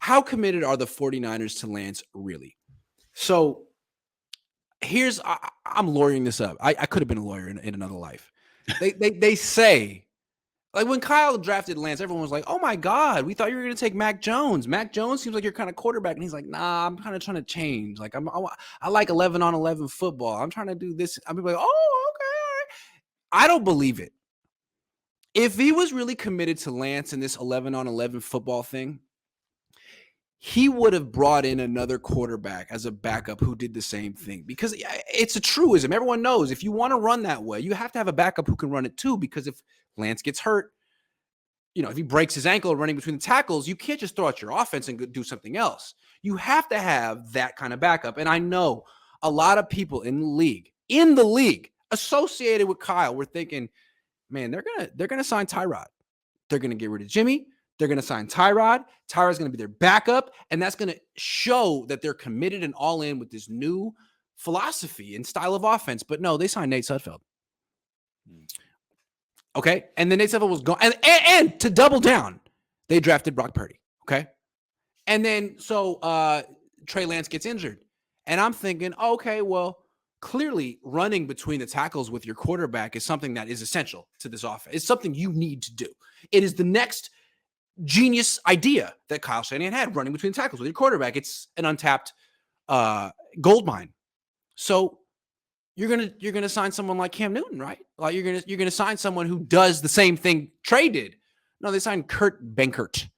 how committed are the 49ers to Lance really? So I'm lawyering this up. I could have been a lawyer in another life. They say, like when Kyle drafted Lance, everyone was like, oh my God, we thought you were going to take Mac Jones. Mac Jones seems like your kind of quarterback. And he's like, nah, I'm kind of trying to change. Like I like 11-on-11 football. I'm trying to do this. I'm like, oh, okay, all right. I don't believe it. If he was really committed to Lance and this 11-on-11 football thing, he would have brought in another quarterback as a backup who did the same thing, because it's a truism. Everyone knows if you want to run that way, you have to have a backup who can run it too, because if Lance gets hurt, if he breaks his ankle running between the tackles, you can't just throw out your offense and do something else. You have to have that kind of backup. And I know a lot of people in the league associated with Kyle were thinking, man, they're gonna sign Tyrod. They're gonna get rid of Jimmy. They're going to sign Tyrod. Tyrod's going to be their backup, and that's going to show that they're committed and all in with this new philosophy and style of offense. But no, they signed Nate Sudfeld. Okay, and then Nate Sudfeld was gone. And to double down, they drafted Brock Purdy. Okay, and then so Trey Lance gets injured, and I'm thinking, okay, well, clearly running between the tackles with your quarterback is something that is essential to this offense. It's something you need to do. It is the next genius idea that Kyle Shanahan had, running between tackles with your quarterback. It's an untapped gold mine. So you're gonna sign someone like Cam Newton, right? Like you're gonna sign someone who does the same thing Trey did. No, they signed Kurt Benkert.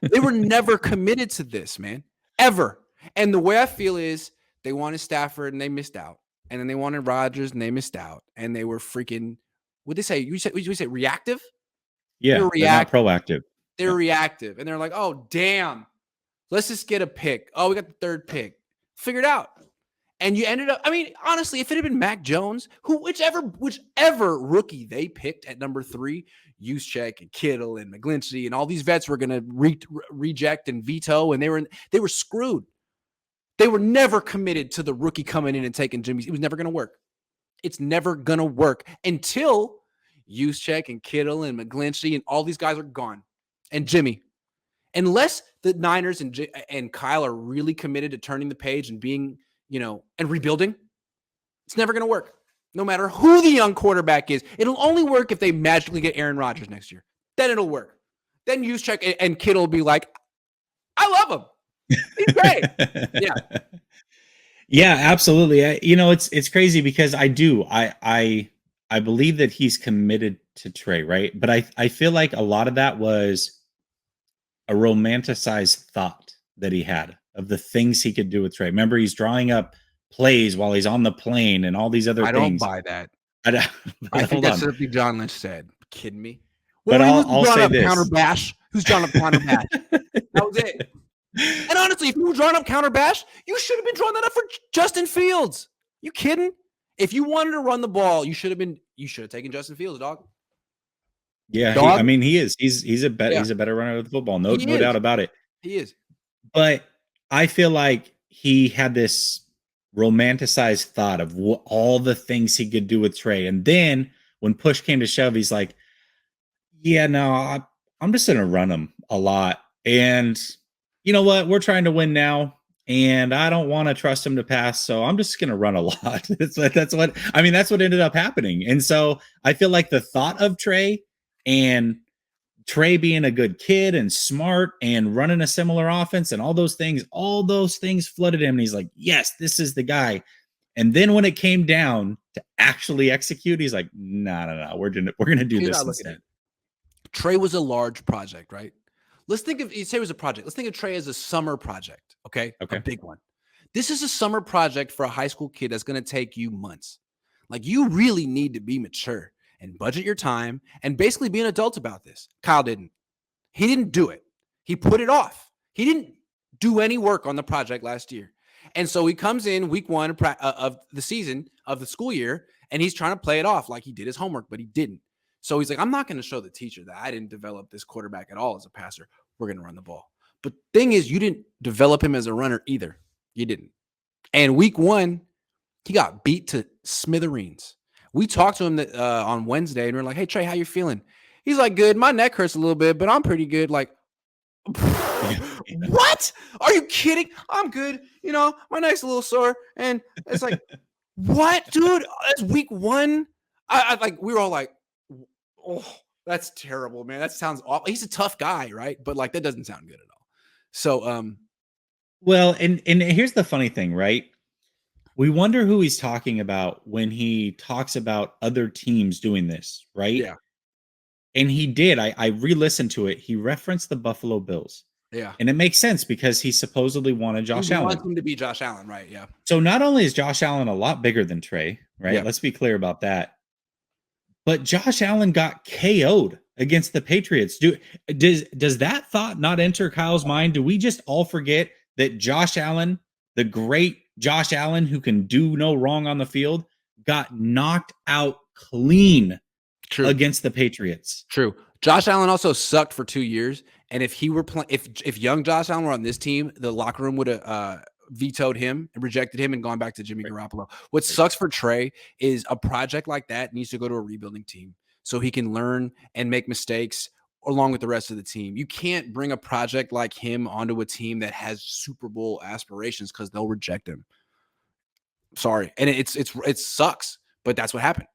They were never committed to this, man, ever. And the way I feel is they wanted Stafford and they missed out, and then they wanted Rodgers and they missed out, and they were freaking. What they say? You say reactive? Yeah, they're not proactive. They're reactive. And they're like, oh, damn. Let's just get a pick. Oh, we got the third pick. Figured out. And you ended up, I mean, honestly, if it had been Mac Jones, whichever rookie they picked at number 3, Juszczyk and Kittle and McGlinchey and all these vets were going to reject and veto, and they were screwed. They were never committed to the rookie coming in and taking Jimmy. It was never going to work. It's never going to work until Juszczyk and Kittle and McGlinchey and all these guys are gone. And Jimmy. Unless the Niners and Kyle are really committed to turning the page and being, and rebuilding, it's never going to work. No matter who the young quarterback is. It'll only work if they magically get Aaron Rodgers next year. Then it'll work. Then Juszczyk and Kittle will be like, I love him. He's great. Yeah. Yeah, absolutely. It's crazy because I believe that he's committed to Trey, right? But I feel like a lot of that was a romanticized thought that he had of the things he could do with Trey. Remember, he's drawing up plays while he's on the plane and all these other things. I don't buy that. I think that's something John Lynch said. Kidding me? But I'll say this. Counter bash? Who's drawing up counter bash? That was it. And honestly, if you were drawing up counter bash, you should have been drawing that up for Justin Fields. You kidding? If you wanted to run the ball, you should have taken Justin Fields, dog. Yeah, he is. He's a better runner of the football. No doubt about it. He is. But I feel like he had this romanticized thought of all the things he could do with Trey. And then when push came to shove, he's like, yeah, no, I'm just going to run him a lot. And you know what? We're trying to win now. And I don't want to trust him to pass, so I'm just going to run a lot. That's what ended up happening. And so I feel like the thought of Trey and Trey being a good kid and smart and running a similar offense and all those things flooded him. And he's like, yes, this is the guy. And then when it came down to actually execute, he's like, no, we're gonna do this instead. Trey was a large project, right? Let's think of, you say it was a project. Let's think of Trey as a summer project, okay? A big one. This is a summer project for a high school kid that's going to take you months. Like, you really need to be mature and budget your time and basically be an adult about this. Kyle didn't. He didn't do it. He put it off. He didn't do any work on the project last year. And so he comes in week 1 of the season, of the school year, and he's trying to play it off like he did his homework, but he didn't. So he's like, I'm not going to show the teacher that I didn't develop this quarterback at all as a passer. We're going to run the ball. But the thing is, you didn't develop him as a runner either. You didn't. And week 1, he got beat to smithereens. We talked to him on Wednesday, and we're like, hey, Trey, how you feeling? He's like, good. My neck hurts a little bit, but I'm pretty good. Like, Yeah. What? Are you kidding? I'm good. You know, my neck's a little sore. And it's like, what, dude? That's week one. I like, we were all like, oh, that's terrible, man. That sounds awful. He's a tough guy, right? But like, that doesn't sound good at all. So, Well, and here's the funny thing, right? We wonder who he's talking about when he talks about other teams doing this, right? yeah, And he did. I re-listened to it. He referenced the Buffalo Bills. yeah. And it makes sense because he supposedly wanted He Josh wants Allen. him to be Josh Allen, right? Yeah, So not only is Josh Allen a lot bigger than Trey, right? yeah. Let's be clear about that. But Josh Allen got KO'd against the Patriots. Does that thought not enter Kyle's mind? Do we just all forget that Josh Allen, the great Josh Allen who can do no wrong on the field, got knocked out clean True. against the Patriots? True. Josh Allen also sucked for 2 years, and if he were playing, if young Josh Allen were on this team, the locker room would have vetoed him and rejected him and gone back to Jimmy Right. Garoppolo. What Right. sucks for Trey is a project like that needs to go to a rebuilding team so he can learn and make mistakes along with the rest of the team. You can't bring a project like him onto a team that has Super Bowl aspirations because they'll reject him. Sorry, and it sucks, but that's what happened.